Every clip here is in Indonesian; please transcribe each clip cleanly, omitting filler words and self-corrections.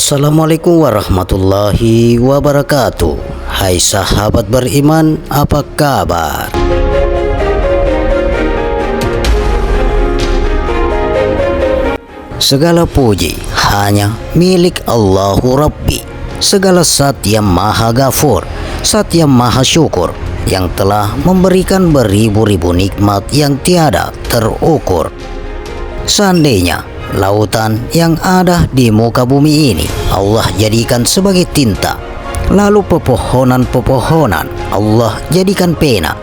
Assalamualaikum warahmatullahi wabarakatuh. Hai sahabat beriman, apa kabar? Segala puji hanya milik Allahu Rabbi. Segala zat yang maha ghafur, zat yang maha syukur, yang telah memberikan beribu-ribu nikmat yang tiada terukur. Seandainya lautan yang ada di muka bumi ini Allah jadikan sebagai tinta, lalu pepohonan-pepohonan Allah jadikan pena,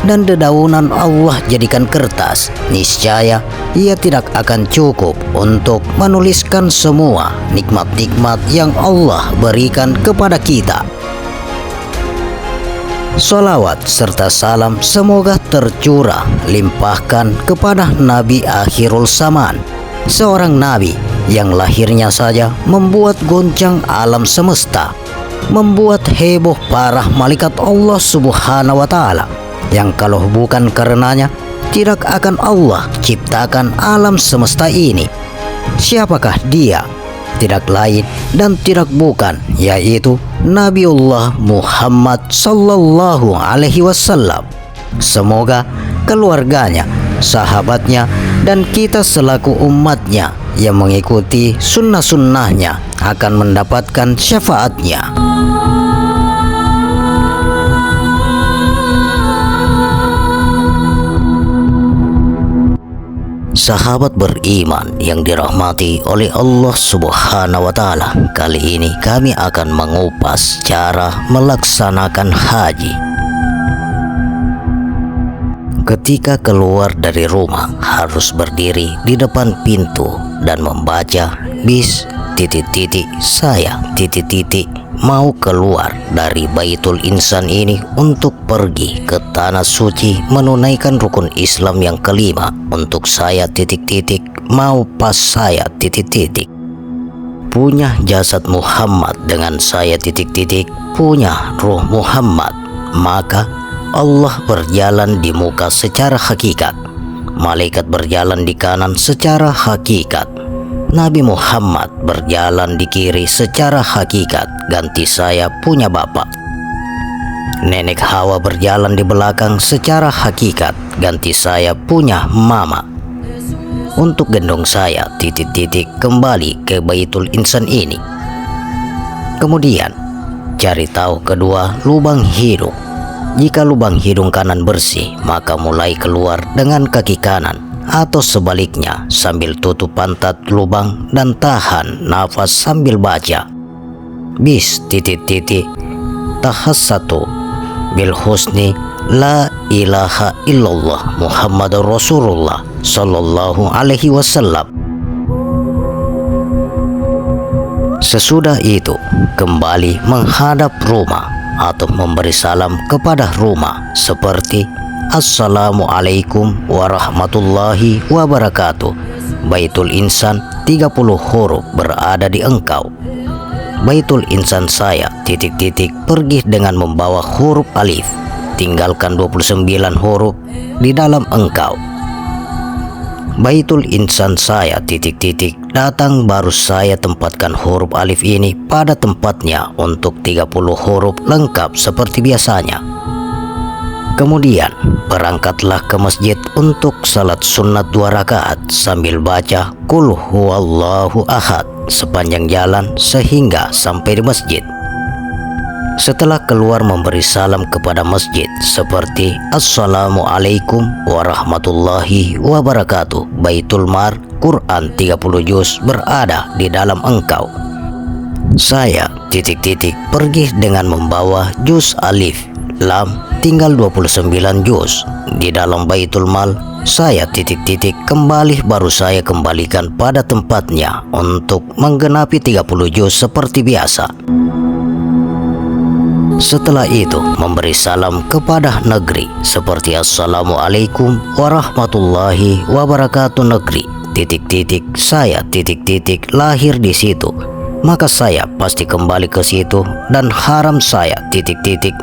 dan dedaunan Allah jadikan kertas, niscaya ia tidak akan cukup untuk menuliskan semua nikmat-nikmat yang Allah berikan kepada kita. Sholawat serta salam semoga tercurah limpahkan kepada Nabi Akhirul Zaman, seorang nabi yang lahirnya saja membuat goncang alam semesta, membuat heboh parah malaikat Allah Subhanahu wa Ta'ala, yang kalau bukan karenanya tidak akan Allah ciptakan alam semesta ini. Siapakah dia? Tidak lain dan tidak bukan, yaitu Nabiullah Muhammad sallallahu alaihi wasallam. Semoga keluarganya, sahabatnya, dan kita selaku umatnya yang mengikuti sunnah-sunnahnya akan mendapatkan syafaatnya. Sahabat beriman yang dirahmati oleh Allah Subhanahu wa Ta'ala, kali ini kami akan mengupas cara melaksanakan haji. Ketika keluar dari rumah harus berdiri di depan pintu dan membaca bis saya mau keluar dari Baitul Insan ini untuk pergi ke tanah suci menunaikan rukun Islam yang kelima. Untuk saya mau pas saya punya jasad Muhammad dengan saya punya ruh Muhammad, maka Allah berjalan di muka secara hakikat, malaikat berjalan di kanan secara hakikat, Nabi Muhammad berjalan di kiri secara hakikat, ganti saya punya bapak. Nenek Hawa berjalan di belakang secara hakikat, ganti saya punya mama. Untuk gendong saya kembali ke Baitul Insan ini. Kemudian cari tahu kedua lubang hidung. Jika lubang hidung kanan bersih, maka mulai keluar dengan kaki kanan, atau sebaliknya sambil tutup pantat lubang dan tahan nafas sambil baca bis tahassatu bil husni la ilaha illallah Muhammadur Rasulullah sallallahu alaihi wasallam. Sesudah itu kembali menghadap rumah atau memberi salam kepada rumah seperti Assalamualaikum warahmatullahi wabarakatuh. Baitul Insan 30 huruf berada di engkau. Baitul Insan saya pergi dengan membawa huruf alif, tinggalkan 29 huruf di dalam engkau. Baitul Insan saya datang baru saya tempatkan huruf alif ini pada tempatnya untuk 30 huruf lengkap seperti biasanya. Kemudian berangkatlah ke masjid untuk salat sunat 2 rakaat sambil baca Qul huwallahu ahad sepanjang jalan sehingga sampai di masjid. Setelah keluar memberi salam kepada masjid seperti Assalamualaikum warahmatullahi wabarakatuh. Baitul Mar Quran 30 juz berada di dalam engkau. Saya pergi dengan membawa juz alif lam tinggal 29 juz di dalam Baitul Mal. Saya kembali baru saya kembalikan pada tempatnya untuk menggenapi 30 juz seperti biasa. Setelah itu memberi salam kepada negeri seperti Assalamualaikum warahmatullahi wabarakatuh negeri saya lahir di situ, maka saya pasti kembali ke situ dan haram saya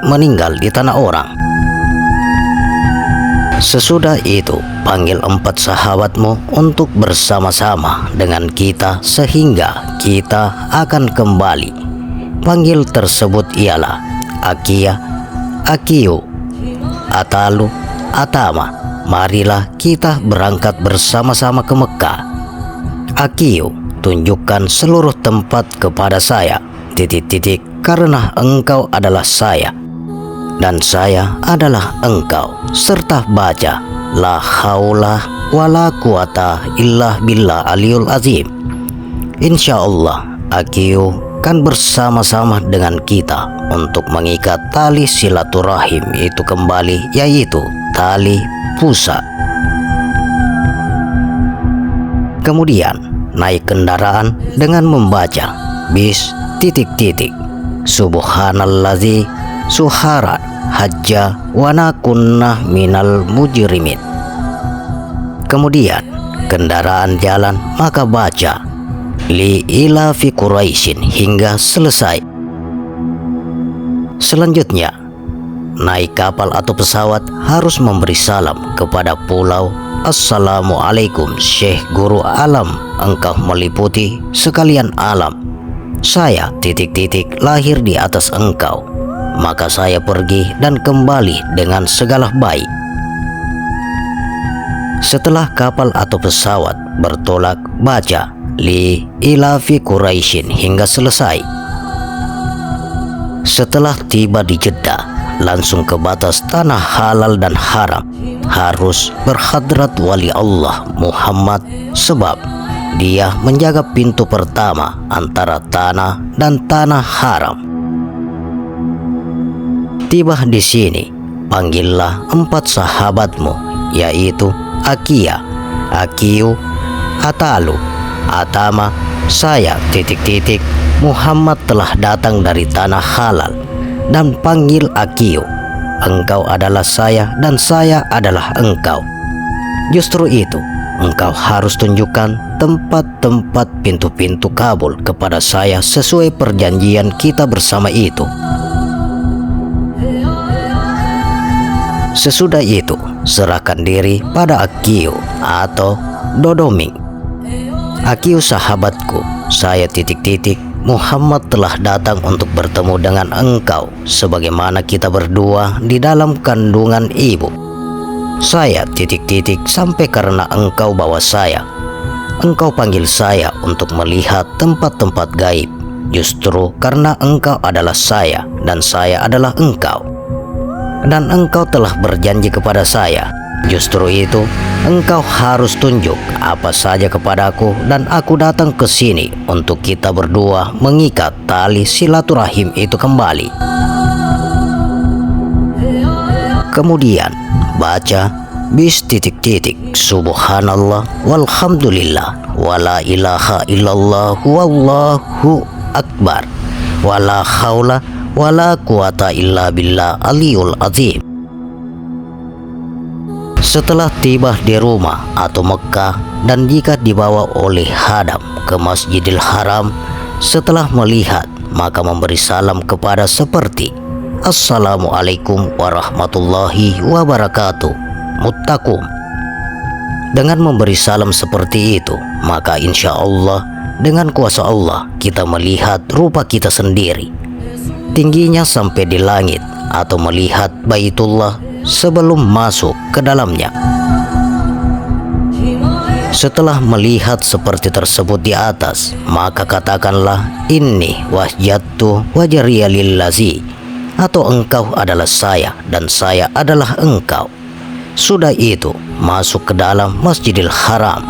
meninggal di tanah orang. Sesudah itu, panggil 4 sahabatmu untuk bersama-sama dengan kita sehingga kita akan kembali. Panggil tersebut ialah Akia, Akiu, Atalu, Atama. Marilah kita berangkat bersama-sama ke Mekah. Akiu, tunjukkan seluruh tempat kepada saya, karena engkau adalah saya dan saya adalah engkau, serta baca la haula wala quwata illa billah aliyul azim. Insyaallah Akiu kan bersama-sama dengan kita untuk mengikat tali silaturahim itu kembali, yaitu tali pusat. Kemudian naik kendaraan dengan membaca bis ... Subhanallazi suharat hajja wa nakunna minal mujrimin. Kemudian kendaraan jalan maka baca li ilafi Quraisyin hingga selesai. Selanjutnya naik kapal atau pesawat harus memberi salam kepada pulau. Assalamualaikum Syekh Guru Alam, engkau meliputi sekalian alam. Saya ... lahir di atas engkau, maka saya pergi dan kembali dengan segala baik. Setelah kapal atau pesawat bertolak, baca li ilafi Quraisyin hingga selesai. Setelah tiba di Jeddah, langsung ke batas tanah halal dan haram. Harus berhadrat wali Allah Muhammad, sebab dia menjaga pintu pertama antara tanah dan tanah haram. Tiba di sini, panggillah 4 sahabatmu, yaitu Akia, Akiu, Atalu, Atama. Saya ... Muhammad telah datang dari tanah halal. Dan panggil Akiu, engkau adalah saya dan saya adalah engkau. Justru itu engkau harus tunjukkan tempat-tempat pintu-pintu kabul kepada saya sesuai perjanjian kita bersama itu. Sesudah itu, serahkan diri pada Akiu atau Dodoming. Akiu sahabatku, saya ... Muhammad telah datang untuk bertemu dengan engkau sebagaimana kita berdua di dalam kandungan ibu. Saya ... sampai karena engkau bawa saya. Engkau panggil saya untuk melihat tempat-tempat gaib. Justru karena engkau adalah saya dan saya adalah engkau. Dan engkau telah berjanji kepada saya. Justru itu engkau harus tunjuk apa saja kepadaku dan aku datang ke sini untuk kita berdua mengikat tali silaturahim itu kembali. Kemudian baca bis ... Subhanallah walhamdulillah wala ilaha illallah wallahu akbar wala haula wala quwata illa billah aliyul azim. Setelah tiba di rumah atau Mekah dan jika dibawa oleh hadam ke Masjidil Haram, setelah melihat maka memberi salam kepada seperti Assalamualaikum warahmatullahi wabarakatuh, muttaqum. Dengan memberi salam seperti itu, maka insya Allah dengan kuasa Allah kita melihat rupa kita sendiri, tingginya sampai di langit, atau melihat Baitullah sebelum masuk ke dalamnya. Setelah melihat seperti tersebut di atas, maka katakanlah inni wajjahtu wajhiya lillazi, atau engkau adalah saya dan saya adalah engkau. Sudah itu masuk ke dalam Masjidil Haram.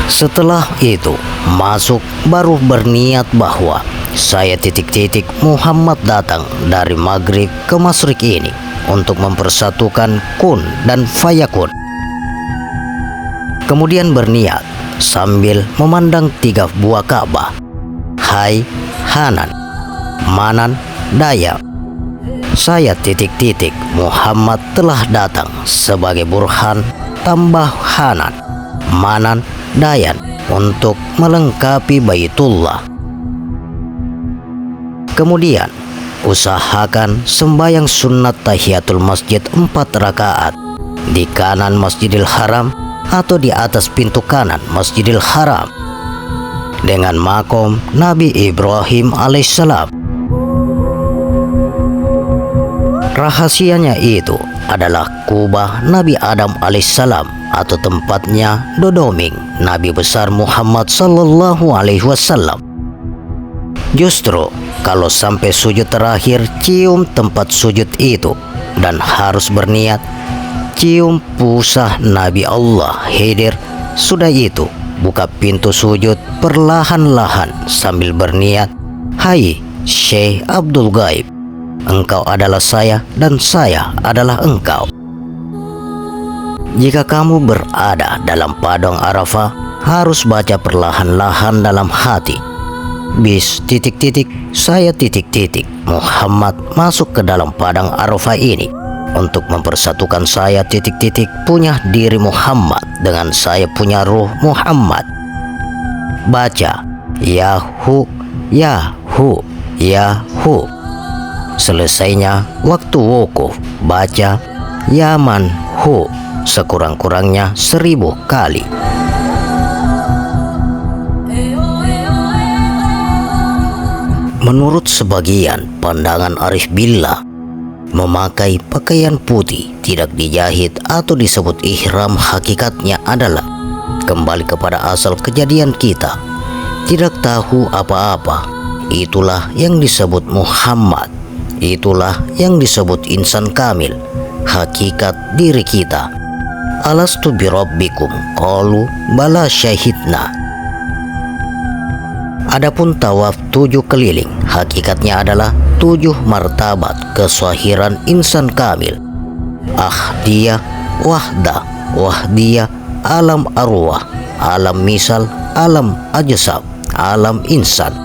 Setelah itu masuk baru berniat bahwa saya ... Muhammad datang dari maghrib ke masyrik ini untuk mempersatukan kun dan fayakun. Kemudian berniat sambil memandang 3 buah Ka'bah. Hai Hanan, Manan, Daya, saya ... Muhammad telah datang sebagai burhan tambah Hanan, Manan, Dayan untuk melengkapi Baitullah. Kemudian Usahakan sembahyang sunat tahiyatul masjid 4 rakaat di kanan Masjidil Haram atau di atas pintu kanan Masjidil Haram dengan makom Nabi Ibrahim alaihissalam. Rahasianya itu adalah kubah Nabi Adam alaihissalam atau tempatnya dodoming Nabi besar Muhammad sallallahu alaihi wasallam. Justru kalau sampai sujud terakhir cium tempat sujud itu dan harus berniat cium pusah Nabi Allah Khidir. Sudah itu buka pintu sujud perlahan-lahan sambil berniat, "Hai Syekh Abdul Ghaib, engkau adalah saya dan saya adalah engkau." Jika kamu berada dalam padang Arafah, harus baca perlahan-lahan dalam hati, saya Muhammad masuk ke dalam padang Arafah ini untuk mempersatukan saya punya diri Muhammad dengan saya punya ruh Muhammad. Baca Yahu Yahu Yahu. Selesainya waktu wukuf baca Yaman Hu sekurang-kurangnya 1000 kali. Menurut sebagian pandangan Arif Billah, memakai pakaian putih tidak dijahit atau disebut ihram hakikatnya adalah kembali kepada asal kejadian kita, tidak tahu apa-apa. Itulah yang disebut Muhammad, itulah yang disebut insan kamil, hakikat diri kita. Alastu birabbikum qalu bala syahidna. Adapun tawaf 7 keliling hakikatnya adalah 7 martabat kesahiran insan kamil. Ahdiyah, wahdah, wahdiyah, alam arwah, alam misal, alam ajsab, alam insan.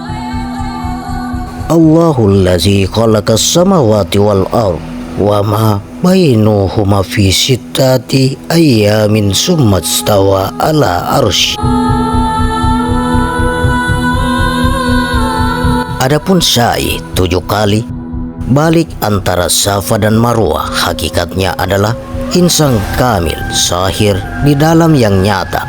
Allahul ladzi khalaqas samawati wal ard wa ma bainuhuma fi sittati ayyamin summa istawa ala arsy. Adapun sa'i 7 kali balik antara Safa dan Marwah hakikatnya adalah insan kamil sahir di dalam yang nyata.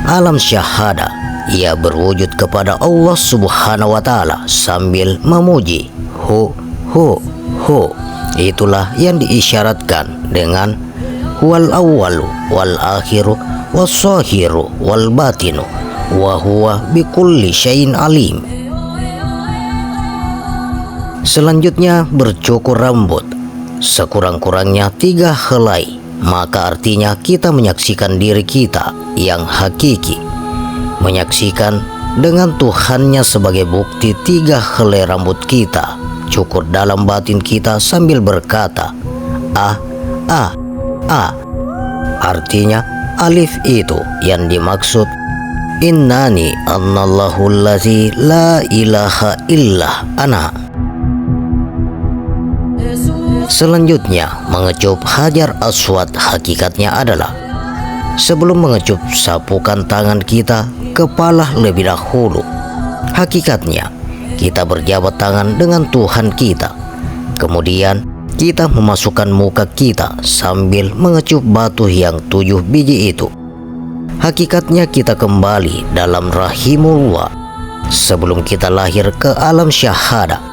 Alam syahada, ia berwujud kepada Allah Subhanahu wa taala sambil memuji hu hu hu. Itulah yang diisyaratkan dengan wal awwalu wal akhiru was sahiru wal batinu wa huwa bikulli syai'in alim. Selanjutnya bercukur rambut sekurang-kurangnya 3 helai, maka artinya kita menyaksikan diri kita yang hakiki, menyaksikan dengan Tuhannya sebagai bukti 3 helai rambut kita, cukur dalam batin kita sambil berkata artinya alif itu yang dimaksud innani annallahul ladzi la ilaha illa ana. Selanjutnya mengecup Hajar Aswad hakikatnya adalah sebelum mengecup sapukan tangan kita kepala lebih dahulu. Hakikatnya kita berjabat tangan dengan Tuhan kita, kemudian kita memasukkan muka kita sambil mengecup batu yang 7 biji itu. Hakikatnya kita kembali dalam rahimullah sebelum kita lahir ke alam syahada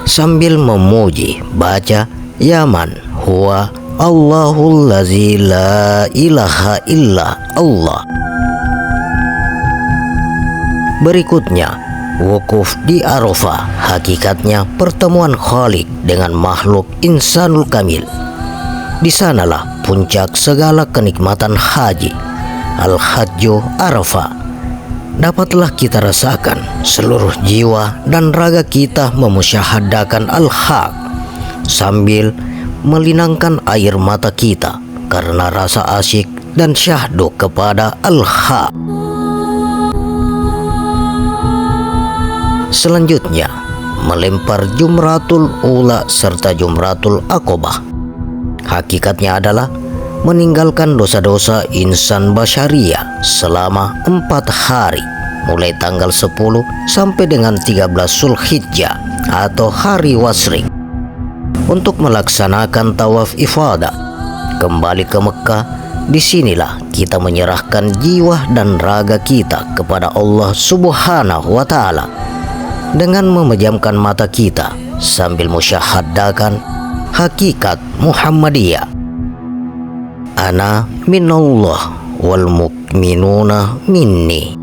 sambil memuji baca Yaman huwa Allahul ladzi la ilaha illa Allah. Berikutnya wukuf di Arafah hakikatnya pertemuan Khalik dengan makhluk insanul kamil. Di sanalah puncak segala kenikmatan haji, al-hajju Arafah. Dapatlah kita rasakan seluruh jiwa dan raga kita memusyahadakan al-haq sambil melinangkan air mata kita karena rasa asyik dan syahdu kepada al-haq. Selanjutnya melempar jumratul ula serta jumratul aqobah. Hakikatnya adalah meninggalkan dosa-dosa insan basyariah selama 4 hari mulai tanggal 10 sampai dengan 13 Zulhijjah atau hari wasrik untuk melaksanakan tawaf ifadah kembali ke Mekah. Disinilah kita menyerahkan jiwa dan raga kita kepada Allah Subhanahu wa Ta'ala dengan memejamkan mata kita sambil musyahadakan hakikat Muhammadiyah. Ana minallah wal mukminuna minni.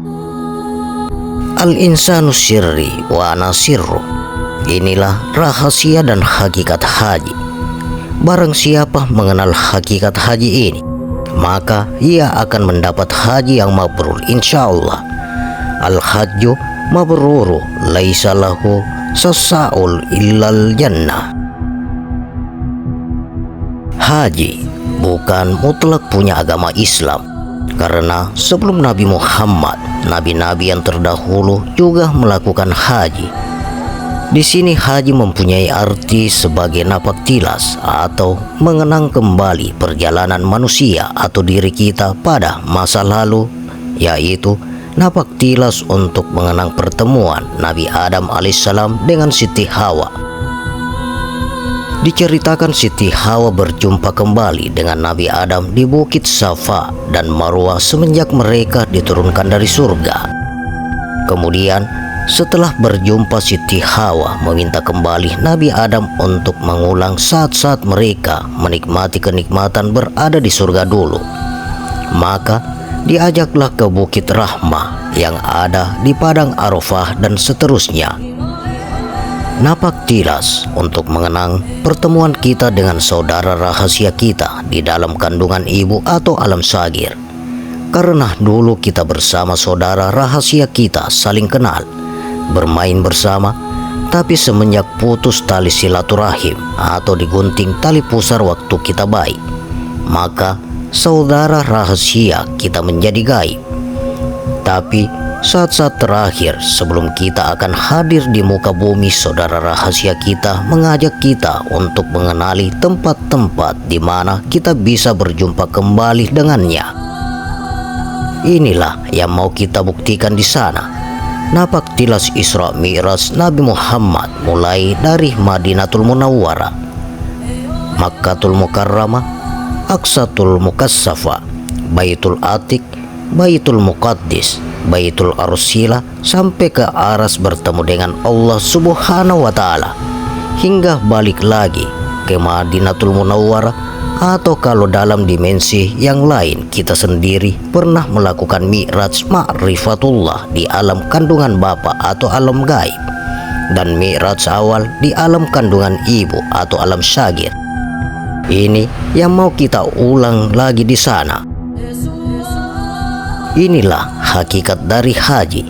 Al-insanu sirri wa ana sirru. Inilah rahasia dan hakikat haji. Barang siapa mengenal hakikat haji ini, maka ia akan mendapat haji yang mabrur insyaallah. Al-hajju mabruru laisa lahu sasaul illal jannah. Haji bukan mutlak punya agama Islam, karena sebelum Nabi Muhammad, nabi-nabi yang terdahulu juga melakukan haji. Di sini haji mempunyai arti sebagai napak tilas atau mengenang kembali perjalanan manusia atau diri kita pada masa lalu, yaitu napak tilas untuk mengenang pertemuan Nabi Adam alaihissalam dengan Siti Hawa. Diceritakan Siti Hawa berjumpa kembali dengan Nabi Adam di Bukit Safa dan Marwah semenjak mereka diturunkan dari surga. Kemudian setelah berjumpa, Siti Hawa meminta kembali Nabi Adam untuk mengulang saat-saat mereka menikmati kenikmatan berada di surga dulu. Maka diajaklah ke Bukit Rahmah yang ada di Padang Arafah dan seterusnya. Napak tilas untuk mengenang pertemuan kita dengan saudara rahasia kita di dalam kandungan ibu atau alam sagir. Karena dulu kita bersama saudara rahasia kita saling kenal, bermain bersama, tapi semenjak putus tali silaturahim atau digunting tali pusar waktu kita bayi, maka saudara rahasia kita menjadi gaib. Tapi saat-saat terakhir sebelum kita akan hadir di muka bumi, saudara rahasia kita mengajak kita untuk mengenali tempat-tempat di mana kita bisa berjumpa kembali dengannya. Inilah yang mau kita buktikan di sana. Napak tilas Isra Mi'raj Nabi Muhammad mulai dari Madinatul Munawwarah, Makkatul Mukarramah, Aqsatul Mukassafa, Baitul Atiq, Baitul Muqaddis, Baitul Arsila sampai ke Aras bertemu dengan Allah Subhanahu wa Ta'ala, hingga balik lagi ke Madinatul Munawwarah. Atau kalau dalam dimensi yang lain, kita sendiri pernah melakukan mi'raj ma'rifatullah di alam kandungan bapa atau alam gaib, dan mi'raj awal di alam kandungan ibu atau alam syagir. Ini yang mau kita ulang lagi di sana. Inilah hakikat dari haji.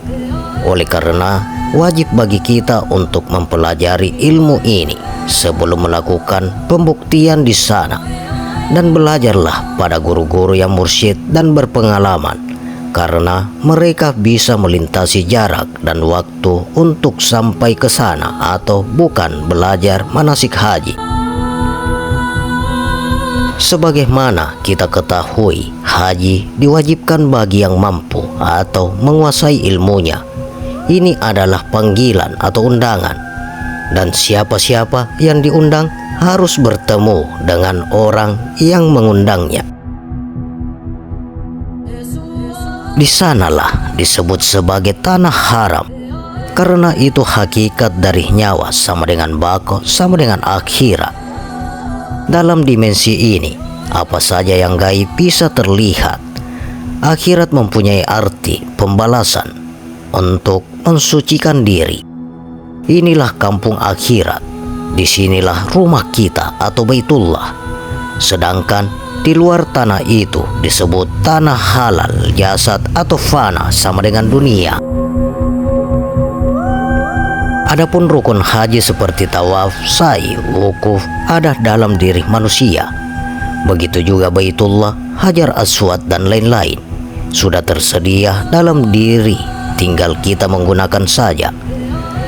Oleh karena wajib bagi kita untuk mempelajari ilmu ini sebelum melakukan pembuktian di sana. Dan belajarlah pada guru-guru yang mursyid dan berpengalaman, karena mereka bisa melintasi jarak dan waktu untuk sampai ke sana, atau bukan belajar manasik haji. Sebagaimana kita ketahui, haji diwajibkan bagi yang mampu atau menguasai ilmunya. Ini adalah panggilan atau undangan, dan siapa-siapa yang diundang harus bertemu dengan orang yang mengundangnya. Di sanalah disebut sebagai tanah haram, karena itu hakikat dari nyawa sama dengan bako, sama dengan akhirat. Dalam dimensi ini, apa saja yang gaib bisa terlihat. Akhirat mempunyai arti pembalasan untuk mensucikan diri. Inilah kampung akhirat. Disinilah rumah kita atau Baitullah. Sedangkan di luar tanah itu disebut tanah halal, jasad atau fana sama dengan dunia. Adapun rukun haji seperti tawaf, sa'i, wukuf ada dalam diri manusia. Begitu juga Baitullah, Hajar Aswad dan lain-lain sudah tersedia dalam diri, tinggal kita menggunakan saja.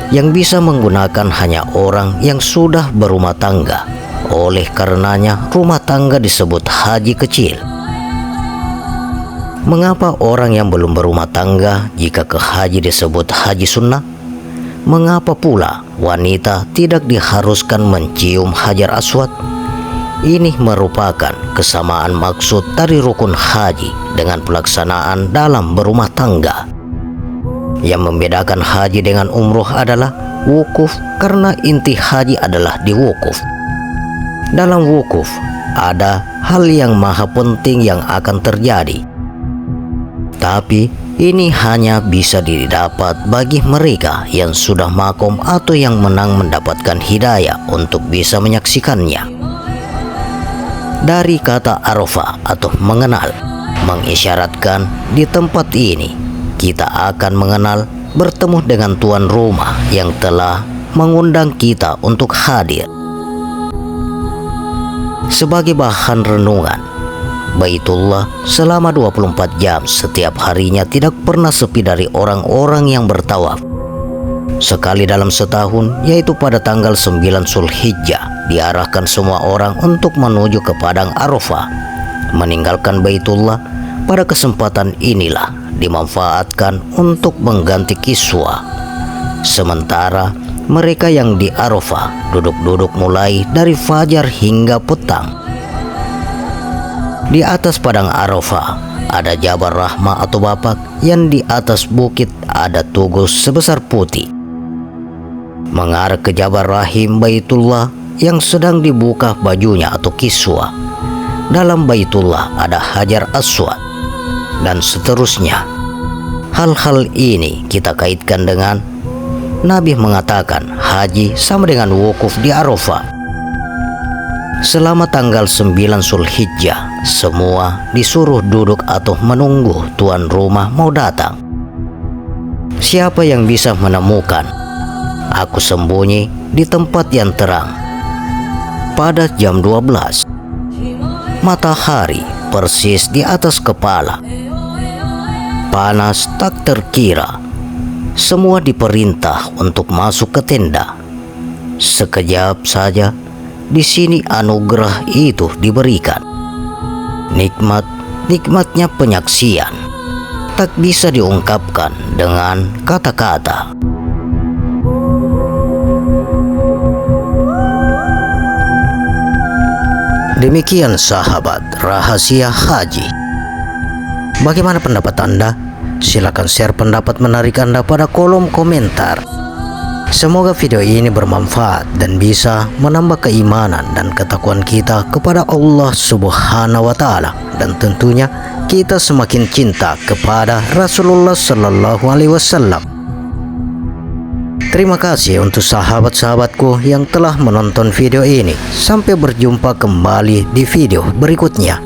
Yang bisa menggunakan hanya orang yang sudah berumah tangga. Oleh karenanya rumah tangga disebut haji kecil. Mengapa orang yang belum berumah tangga jika ke haji disebut haji sunnah? mengapa pula wanita tidak diharuskan mencium Hajar Aswad? Ini merupakan kesamaan maksud dari rukun haji dengan pelaksanaan dalam berumah tangga. Yang membedakan haji dengan umroh adalah wukuf, karena inti haji adalah di wukuf. Dalam wukuf ada hal yang maha penting yang akan terjadi, tapi ini hanya bisa didapat bagi mereka yang sudah makom atau yang menang mendapatkan hidayah untuk bisa menyaksikannya. Dari kata Arafah atau mengenal, mengisyaratkan di tempat ini kita akan mengenal, bertemu dengan tuan rumah yang telah mengundang kita untuk hadir. Sebagai bahan renungan, Baitullah selama 24 jam setiap harinya tidak pernah sepi dari orang-orang yang bertawaf. Sekali dalam setahun, yaitu pada tanggal 9 Zulhijjah, diarahkan semua orang untuk menuju ke padang Arafah, meninggalkan Baitullah. Pada kesempatan inilah dimanfaatkan untuk mengganti kiswa. Sementara mereka yang di Arafah duduk-duduk mulai dari fajar hingga petang. Di atas padang Arafah ada Jabal Rahmah atau Bapak, yang di atas bukit ada tugu sebesar putih. Mengarah ke Jabal Rahim Baitullah yang sedang dibuka bajunya atau kiswa. Dalam Baitullah ada Hajar Aswad, dan seterusnya. Hal-hal ini kita kaitkan dengan Nabi mengatakan haji sama dengan wukuf di Arafah. Selama tanggal 9 Zulhijjah, semua disuruh duduk atau menunggu tuan rumah mau datang. Siapa yang bisa menemukan? Aku sembunyi di tempat yang terang. Pada jam 12, matahari persis di atas kepala. Panas tak terkira. Semua diperintah untuk masuk ke tenda. Sekejap saja di sini anugerah itu diberikan. Nikmatnya penyaksian tak bisa diungkapkan dengan kata-kata. Demikian sahabat rahasia haji. Bagaimana pendapat Anda? Silakan share pendapat menarik Anda pada kolom komentar. Semoga video ini bermanfaat dan bisa menambah keimanan dan ketakwaan kita kepada Allah Subhanahu wa Ta'ala, dan tentunya kita semakin cinta kepada Rasulullah Sallallahu Alaihi Wasallam. Terima kasih untuk sahabat-sahabatku yang telah menonton video ini. Sampai berjumpa kembali di video berikutnya.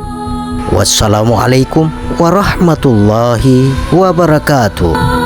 Wassalamualaikum warahmatullahi wabarakatuh.